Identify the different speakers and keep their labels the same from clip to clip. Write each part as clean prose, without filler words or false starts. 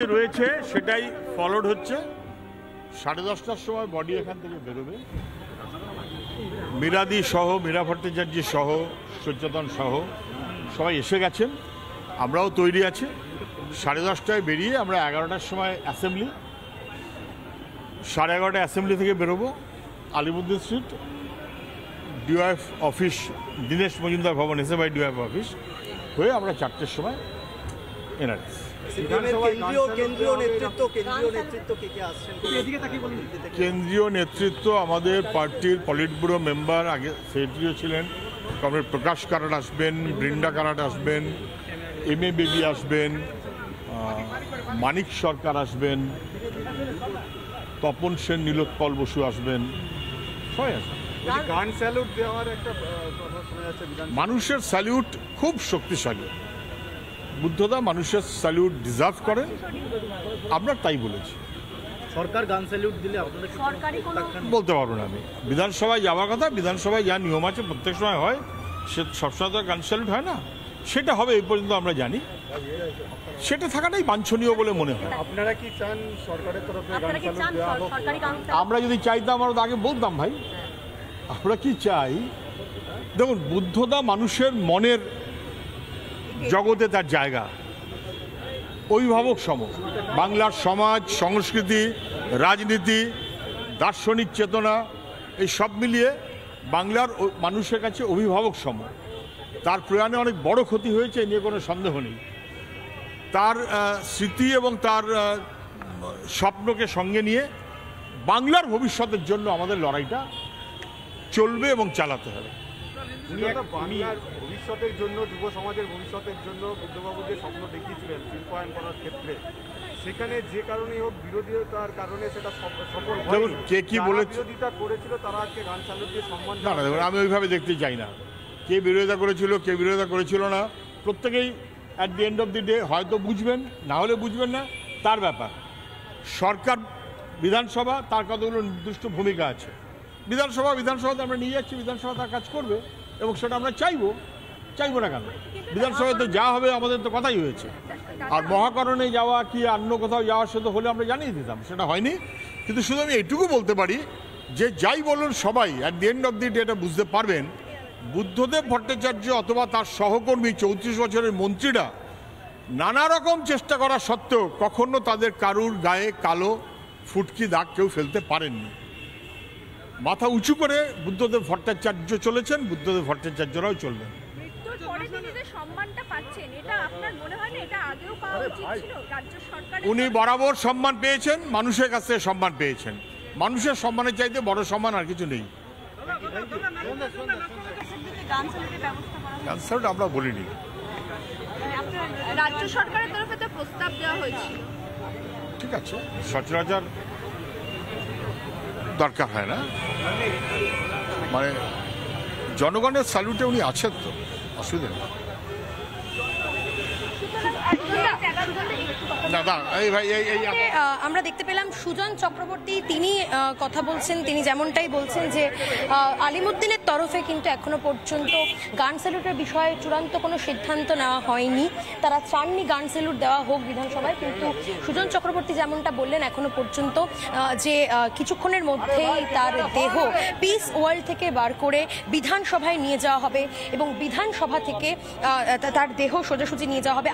Speaker 1: রয়েছে সেটাই ফলোড হচ্ছে। 10:30টার সময় বডি এখান থেকে বেরোবে। মীরাদি সহ, মীরা ভট্টাচার্য সহ, সচেতন সহ সবাই এসে গেছেন, আমরাও তৈরি আছি। 10:30টায় বেরিয়ে আমরা 11টার সময় অ্যাসেম্বলি, 11:30 অ্যাসেম্বলি থেকে বেরোবো। আলিমুদ্দিন স্ট্রিট, ডিওএফ অফিস, দীনেশ মজুমদার ভবন, এসএফআই ডিওএফ অফিস হয়ে আমরা 4টের সময় এনআরএস। কেন্দ্রীয় নেতৃত্ব আমাদের পার্টির পলিট ব্যুরো মেম্বার, আগে সেক্রেটারিও ছিলেন কমরেড প্রকাশ কারাট আসবেন, বৃন্দা কারাট আসবেন, এম.এ. বেবি আসবেন, মানিক সরকার আসবেন, তপন সেন, নীলোৎপল বসু আসবেন, সবাই আসবেন। মানুষের স্যালিউট খুব শক্তিশালী। বুদ্ধদা মানুষের স্যালিউট ডিজার্ভ করেন, আমরা তাই বলেছি।
Speaker 2: সরকার গান স্যালিউট দিলে
Speaker 1: বলতে পারবো না আমি। বিধানসভায় যাওয়ার কথা, বিধানসভায় যা নিয়ম আছে প্রত্যেক সময় হয়, সে সবসময় তো গান স্যালিউট হয় না, সেটা হবে এই পর্যন্ত আমরা জানি। সেটা থাকাটাই বাঞ্ছনীয় বলে মনে হয়।
Speaker 2: আপনারা কি চান সরকারের তরফে গান স্যালিউট দেওয়া হোক?
Speaker 1: আমরা যদি চাইতাম আমরা তো আগে বলতাম ভাই, আমরা কি চাই। দেখুন, বুদ্ধদা মানুষের মনের জগতে তার জায়গা, অভিভাবক সম। বাংলার সমাজ, সংস্কৃতি, রাজনীতি, দার্শনিক চেতনা, এই সব মিলিয়ে বাংলার মানুষের কাছে অভিভাবক সম। তার প্রয়াণে অনেক বড় ক্ষতি হয়েছে, এ নিয়ে কোনো সন্দেহ নেই। তার স্মৃতি এবং তার স্বপ্নকে সঙ্গে নিয়ে বাংলার ভবিষ্যতের জন্য আমাদের লড়াইটা চলবে এবং চালাতে হবে।
Speaker 2: বাংলার ভবিষ্যতের জন্য, যুব সমাজের ভবিষ্যতের জন্য বুদ্ধবাবু যে স্বপ্ন দেখিয়েছিলেন শিল্পায়ন করার ক্ষেত্রে, সেখানে যে কারণেই হোক বিরোধিতার কারণে সেটা সফল হয়।
Speaker 1: দেখুন, কে কি বলেছে,
Speaker 2: বিরোধিতা করেছিল তারা আজকে গান স্যালিউট দিয়ে সম্মান।
Speaker 1: না না, দেখুন, আমি ওইভাবে দেখতে চাই না কে বিরোধিতা করেছিল কে বিরোধিতা করেছিল না। প্রত্যেকেই at the end of the day হয়তো বুঝবেন, না হলে বুঝবেন না, তার ব্যাপার। সরকার, বিধানসভা, তার কতগুলো নির্দিষ্ট ভূমিকা আছে। বিধানসভাতে আমরা নিয়ে যাচ্ছি, বিধানসভা তার কাজ করবে এবং সেটা আমরা চাইবো না কেন। বিধানসভাতে যা হবে আমাদের তো কথাই হয়েছে। আর মহাকরণে যাওয়া কি অন্য কোথাও যাওয়া সে তো হলে আমরা জানিয়ে দিতাম, সেটা হয়নি। কিন্তু শুধু আমি এটুকু বলতে পারি যে যাই বলুন সবাই at the end of the day এটা বুঝতে পারবেন, বুদ্ধদেব ভট্টাচার্য অথবা তার সহকর্মী 34 বছরের মন্ত্রীরা নানা রকম চেষ্টা করা সত্ত্বেও কখনো তাদের কারুর গায়ে কালো ফুটকি দাগ কেউ ফেলতে পারেননি। মাথা উঁচু করে বুদ্ধদেব ভট্টাচার্য চলেছেন, বুদ্ধদেব ভট্টাচার্যরাও চলবেন। উনি বরাবর সম্মান পেয়েছেন, মানুষের কাছ থেকে সম্মান পেয়েছেন। মানুষের সম্মানের চাইতে বড় সম্মান আর কিছু নেই। গান স্যালিউট আমরা বলিনি,
Speaker 3: রাজ্য সরকারের তরফে তো প্রস্তাব দেওয়া হয়েছিল।
Speaker 1: ঠিক আছে, সচরাচর দরকার হয় না, মানে জনগণের স্যালুটে উনি আছেন তো, অসুবিধা নেই।
Speaker 4: আমরা দেখতে পেলাম সুজন চক্রবর্তী, তিনি কথা বলছেন, তিনি যেমনটাই বলছেন যে আলিমুদ্দিনের তরফে কিন্তু এখনো পর্যন্ত গান স্যালুটের বিষয়ে চূড়ান্ত কোনো সিদ্ধান্ত নেওয়া হয়নি। তারা চাননি গান স্যালুট দেওয়া হোক বিধানসভায়, কিন্তু সুজন চক্রবর্তী যেমনটা বললেন এখনো পর্যন্ত যে কিছুক্ষণের মধ্যেই তার দেহ পিস ওয়ার্ল্ড থেকে বার করে বিধানসভায় নিয়ে যাওয়া হবে এবং বিধানসভা থেকে তার দেহ সোজাসুজি নিয়ে যাওয়া হবে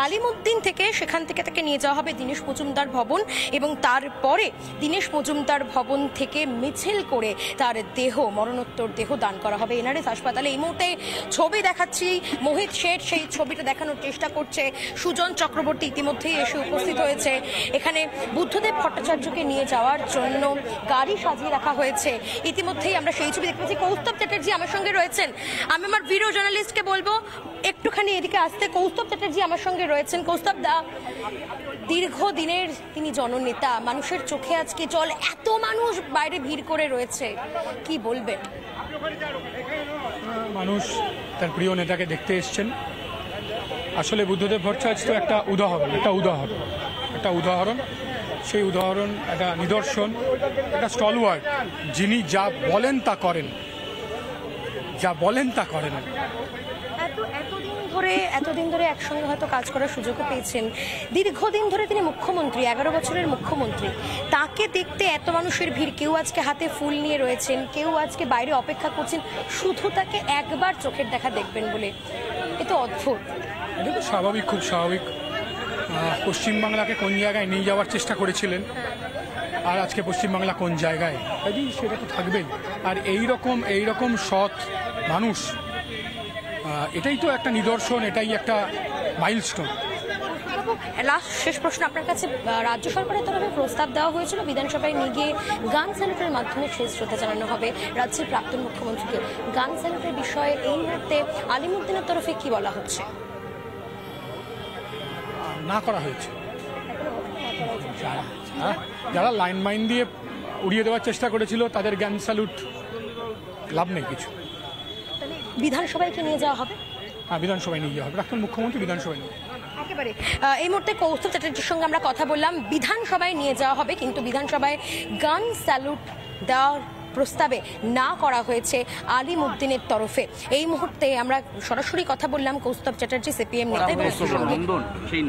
Speaker 4: আলিমুদ্দিন থেকে, সেখান থেকে তাকে নিয়ে যাওয়া হবে দীনেশ মজুমদার ভবন এবং তারপরে দীনেশ মজুমদার ভবন থেকে মিছিল করে তার দেহ, মরণোত্তর দেহ দান করা হবে এনআরএস হাসপাতালে। এই মুহূর্তে ছবি দেখাচ্ছি, মোহিত শেঠ সেই ছবিটা দেখানোর চেষ্টা করছে। সুজন চক্রবর্তী ইতিমধ্যেই এসে উপস্থিত হয়েছে। এখানে বুদ্ধদেব ভট্টাচার্যকে নিয়ে যাওয়ার জন্য গাড়ি সাজিয়ে রাখা হয়েছে। ইতিমধ্যেই আমরা সেই ছবি দেখতে পাচ্ছি। কৌস্তব চ্যাটার্জি আমার সঙ্গে রয়েছেন, আমি আমার ভিডিও জার্নালিস্টকে বলবো একটুখানি এদিকে আসতে। কৌস্তব চ্যাটার্জি আমার সঙ্গে রয়েছেন। কৌস্তব দা, দীর্ঘদিনের তিনি জননেতা, মানুষের চোখে আজকে জল, এত মানুষ বাইরে ভিড় করে রয়েছে, কি বলবেন?
Speaker 5: মানুষ তার প্রিয় নেতাকে দেখতে এসছেন। আসলে বুদ্ধদেব ভট্টাচার্য একটা উদাহরণ, সেই উদাহরণ, একটা নিদর্শন, একটা স্টলওয়ার্ড, যিনি যা বলেন তা করেন।
Speaker 4: এতদিন এতদিন ধরে একসঙ্গে হয়তো কাজ করার সুযোগও পেয়েছেন, দীর্ঘদিন ধরে তিনি মুখ্যমন্ত্রী, 11 বছরের মুখ্যমন্ত্রী, তাকে দেখতে এত মানুষের ভিড়, কেউ আজকে হাতে ফুল নিয়ে রয়েছেন, কেউ আজকে বাইরে অপেক্ষা করছেন শুধু তাকে একবার চোখের দেখা দেখবেন বলে। এ তো অদ্ভুত।
Speaker 5: এটা তো স্বাভাবিক, খুব স্বাভাবিক। পশ্চিমবাংলাকে কোন জায়গায় নিয়ে যাওয়ার চেষ্টা করেছিলেন, আর আজকে পশ্চিমবাংলা কোন জায়গায়, কাজেই সেটা তো থাকবেই। আর এই রকম সৎ মানুষ, এটাই তো একটা নিদর্শন, এটাই একটা মাইলস্টোন।
Speaker 4: লাস্ট শেষ প্রশ্ন আপনার কাছে, রাজ্য সরকারের তরফে প্রস্তাব দেওয়া হয়েছিল বিধানসভায় নিয়ে গিয়ে গান স্যালুটের মাধ্যমে শেষ শ্রদ্ধা জানানো হবে রাজ্যের প্রাক্তন মুখ্যমন্ত্রীকে। গান স্যালুটের বিষয়ে এই মুহূর্তে আলিমুদ্দিনের তরফে কি বলা হচ্ছে?
Speaker 5: না করা হয়েছে। যারা লাইন মাইন দিয়ে উড়িয়ে দেওয়ার চেষ্টা করেছিল তাদের জ্ঞান স্যালুট লাভ নেই কিছু।
Speaker 4: বিধানসভায় কি নিয়ে যাওয়া হবে?
Speaker 5: হ্যাঁ, বিধানসভায় নিয়ে যাওয়া হবে, প্রাক্তন মুখ্যমন্ত্রী বিধানসভায় নিয়ে।
Speaker 4: একেবারে এই মুহূর্তে কৌস্তব চ্যাটার্জির সঙ্গে আমরা কথা বললাম। বিধানসভায় নিয়ে যাওয়া হবে, কিন্তু বিধানসভায় গান স্যালুট দেওয়ার প্রস্তাবে না করা হয়েছে আলিমুদ্দিনের তরফে। এই মুহূর্তে আমরা সরাসরি কথা বললাম কৌস্তব চ্যাটার্জি সিপিএম নেতা।
Speaker 6: নন্দন, সেই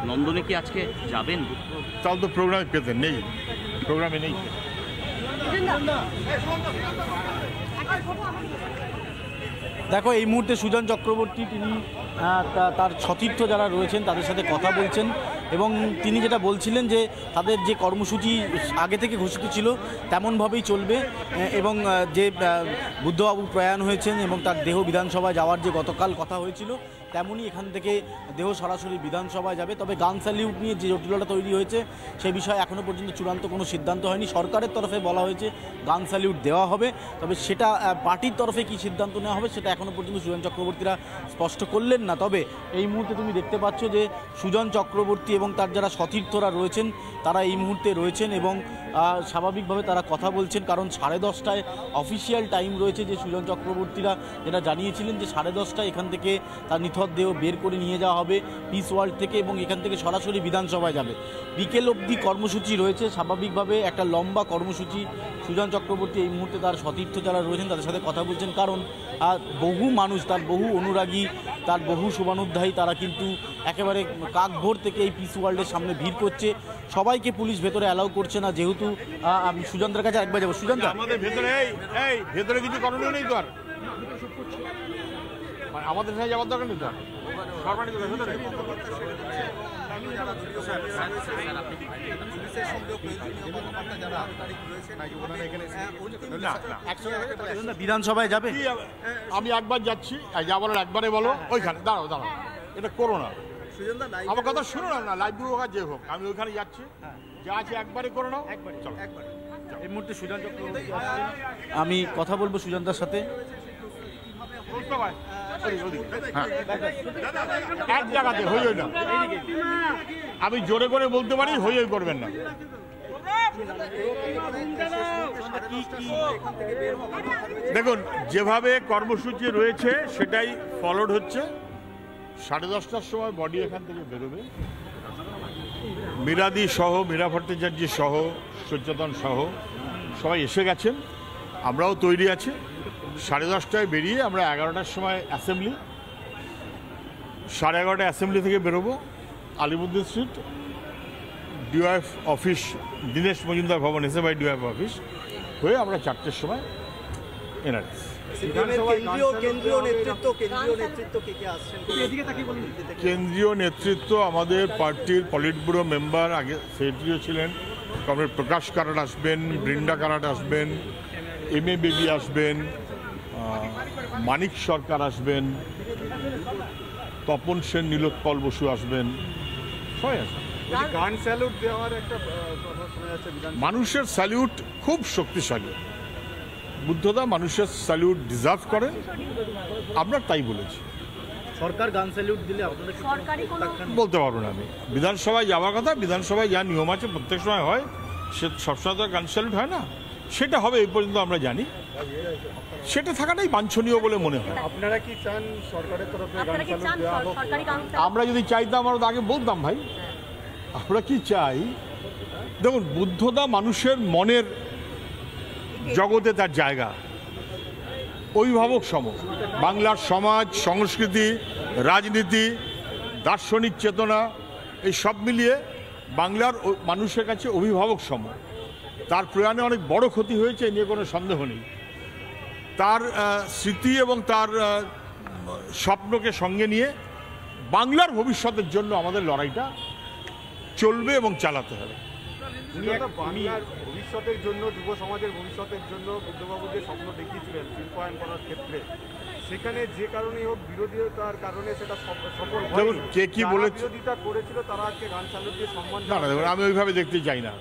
Speaker 6: নন্দনে কি আজকে যাবেন?
Speaker 1: তাও তো প্রোগ্রামে পেতেন, নেই, প্রোগ্রামে নেই।
Speaker 7: দেখো, এই মুহূর্তে সুজন চক্রবর্তী তিনি তার সতীর্থ যারা রয়েছেন তাদের সাথে কথা বলছেন, এবং তিনি যেটা বলছিলেন যে তাদের যে কর্মসূচি আগে থেকে ঘোষিত ছিল তেমনভাবেই চলবে, এবং যে বুদ্ধবাবু প্রয়াণ হয়েছেন এবং তার দেহ বিধানসভায় যাওয়ার যে গতকাল কথা হয়েছিল তেমনই এখান থেকে দেহ সরাসরি বিধানসভায় যাবে। তবে গান স্যালিউট নিয়ে যে জটিলতা তৈরি হয়েছে সে বিষয়ে এখনও পর্যন্ত চূড়ান্ত কোনো সিদ্ধান্ত হয়নি। সরকারের তরফে বলা হয়েছে গান স্যালিউট দেওয়া হবে, তবে সেটা পার্টির তরফে কী সিদ্ধান্ত নেওয়া হবে সেটা এখনও পর্যন্ত সুজন চক্রবর্তীরা স্পষ্ট করলেন না। তবে এই মুহূর্তে তুমি দেখতে পাচ্ছ যে সুজন চক্রবর্তী এবং তার যারা সতীর্থরা রয়েছেন তারা এই মুহূর্তে রয়েছেন, এবং স্বাভাবিকভাবে তারা কথা বলছেন, কারণ 10:30টায় অফিসিয়াল টাইম রয়েছে যে সুজন চক্রবর্তীরা যেটা জানিয়েছিলেন যে 10:30টায় এখান থেকে তার নিথর দেহ বের করে নিয়ে যাওয়া হবে পিস ওয়ার্ল্ড থেকে, এবং এখান থেকে সরাসরি বিধানসভায় যাবে। বিকেল অবধি কর্মসূচি রয়েছে, স্বাভাবিকভাবে একটা লম্বা কর্মসূচি। সুজন চক্রবর্তী এই মুহূর্তে তার সতীর্থ যারা রয়েছেন তাদের সাথে কথা বলছেন, কারণ বহু মানুষ, তার বহু অনুরাগী, তার বহু শুভানুধ্যায়ী তারা কিন্তু একেবারে কাকভোর থেকে এই পিস ওয়ার্ল্ডের সামনে ভিড় করছে। সবাইকে পুলিশ ভেতরে অ্যালাউ করছে না, যেহেতু আমি সুজনদার কাছে একবার যাবো। সুজনদা,
Speaker 1: আমাদের ভেতরে এই ভেতরে কিছু করণীয় নেই তো, আর আমাদের সাথে যাওয়ার দরকার নেই তো,
Speaker 7: বিধানসভায় যাবে।
Speaker 1: আমি একবার যাচ্ছি, যাবার একবারে বলো ওইখানে দাঁড়াও দাঁড়াও, এটা করো না, আমার কথা শুনো না, লাইভ হোক আর যে হোক, আমি ওইখানে যাচ্ছি, যা আছে একবারে করে নাও, চলো।
Speaker 7: এই মুহূর্তে সুজন চক্রবর্তী আসছেন, আমি কথা বলবো সুজনদার সাথে।
Speaker 1: এক জায়গাতে হই না, আমি জোরে করে বলতে পারি, হই করবেন না। দেখুন, যেভাবে কর্মসূচি রয়েছে সেটাই ফলোড হচ্ছে। 10:30টার সময় বডি এখান থেকে বেরোবে, মীরাদি সহ, মীরা ভট্টাচার্য সহ, সচেতন সহ সবাই এসে গেছেন, আমরাও তৈরি আছি। 10:30টায় বেরিয়ে আমরা 11টার সময় অ্যাসেম্বলি, 11:30টায় অ্যাসেম্বলি থেকে বেরোবো, আলিমুদ্দিন স্ট্রিট, ডিওএফ অফিস, দীনেশ মজুমদার ভবন, এসএফআই ডিওএফ অফিস হয়ে আমরা 4টের সময় এনআরএস। কেন্দ্রীয় নেতৃত্ব আমাদের পার্টির পলিট ব্যুরো মেম্বার, আগে সেক্রেটারিও ছিলেন কমরেড প্রকাশ কারাট আসবেন, বৃন্দা কারাট আসবেন, এম এ বেবি আসবেন, মানিক সরকার আসবেন, তপন সেন, নীলোৎপল বসু আসবেন, সবাই আসবেন।
Speaker 2: গান স্যালুট দেওয়ার একটা
Speaker 1: মানুষের স্যালিউট খুব শক্তিশালী। বুদ্ধদা মানুষের স্যালিউট ডিজার্ভ করেন, আমরা তাই বলেছি।
Speaker 7: সরকার গান স্যালিউট দিলে
Speaker 1: বলতে পারবো না আমি। বিধানসভায় যাওয়ার কথা, বিধানসভায় যা নিয়ম আছে প্রত্যেক সময় হয়, সে সবসময় তো গান স্যালুট হয় না, সেটা হবে এই পর্যন্ত আমরা জানি, সেটা থাকাটাই বাঞ্ছনীয় বলে মনে হয়।
Speaker 2: আপনারা কি চান সরকারের তরফে গান স্যালুট দেওয়া হোক?
Speaker 1: আমরা যদি চাইতাম আমরা তো আগে বলতাম ভাই, আমরা কি চাই। দেখুন, বুদ্ধদা মানুষের মনের জগতে তার জায়গা, অভিভাবক সম, বাংলার সমাজ সংস্কৃতি রাজনীতি, দার্শনিক চেতনা, এই সব মিলিয়ে বাংলার মানুষের কাছে অভিভাবক সম। তার প্রয়াণে অনেক বড় ক্ষতি হয়েছে, এ নিয়ে কোনো সন্দেহ নেই। তার স্মৃতি এবং তার স্বপ্নকে সঙ্গে নিয়ে বাংলার ভবিষ্যতের জন্য আমাদের লড়াইটা চলবে এবং চালাতে হবে।
Speaker 2: বাংলার ভবিষ্যতের জন্য, যুব সমাজের ভবিষ্যতের জন্য বুদ্ধবাবু যে স্বপ্ন দেখিয়েছিলেন শিল্পায়ন করার ক্ষেত্রে, সেখানে যে কারণেই হোক বিরোধিতার কারণে সেটা সফল
Speaker 1: দেখুন, কে কি বলেছে,
Speaker 2: বিরোধিতা করেছিল তারা আজকে গান চালকদের সম্মান।
Speaker 1: না না, দেখুন, আমি ওইভাবে দেখতে চাই না।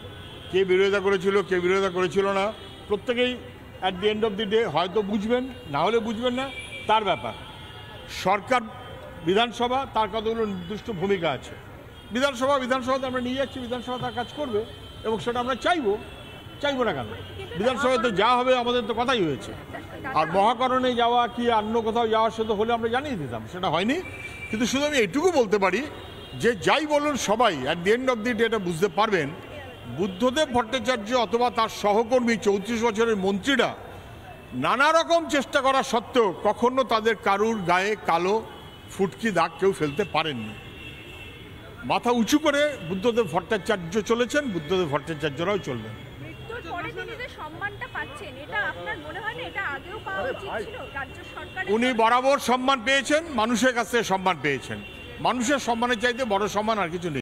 Speaker 1: কে বিরোধিতা করেছিল, কে বিরোধিতা করেছিল না, প্রত্যেকেই at the end of the day হয়তো বুঝবেন, না হলে বুঝবেন না, তার ব্যাপার। সরকার, বিধানসভা, তার কতগুলো নির্দিষ্ট ভূমিকা আছে। বিধানসভাতে আমরা নিয়ে যাচ্ছি, বিধানসভা তার কাজ করবে এবং সেটা আমরা চাইবো না কেন? বিধানসভাতে যা হবে আমাদের তো কথাই হয়েছে। আর মহাকরণে যাওয়া কি অন্য কোথাও যাওয়া সে তো হলে আমরা জানিয়ে দিতাম, সেটা হয়নি। কিন্তু শুধু আমি এইটুকু বলতে পারি যে যাই বলুন সবাই at the end of the day এটা বুঝতে পারবেন, বুদ্ধদেব ভট্টাচার্য অথবা তার সহকর্মী 34 বছরের মন্ত্রীরা নানা রকম চেষ্টা করা সত্ত্বেও কখনো তাদের কারুর গায়ে কালো ফুটকি দাগ কেউ ফেলতে পারেননি। মাথা উঁচু করে বুদ্ধদেব ভট্টাচার্য চলেছেন, বুদ্ধদেব ভট্টাচার্যরাও চলবেন।
Speaker 3: মৃত্যুর পরে তিনি যে সম্মানটা পাচ্ছেন, এটা আপনার মনে হয় না এটা আগেও পাওয়া উচিত ছিল? রাজ্য সরকার
Speaker 1: উনি বরাবর সম্মান পেয়েছেন, মানুষের কাছ থেকে সম্মান পেয়েছেন। মানুষের সম্মানের চাইতে বড় সম্মান আর কিছু নেই।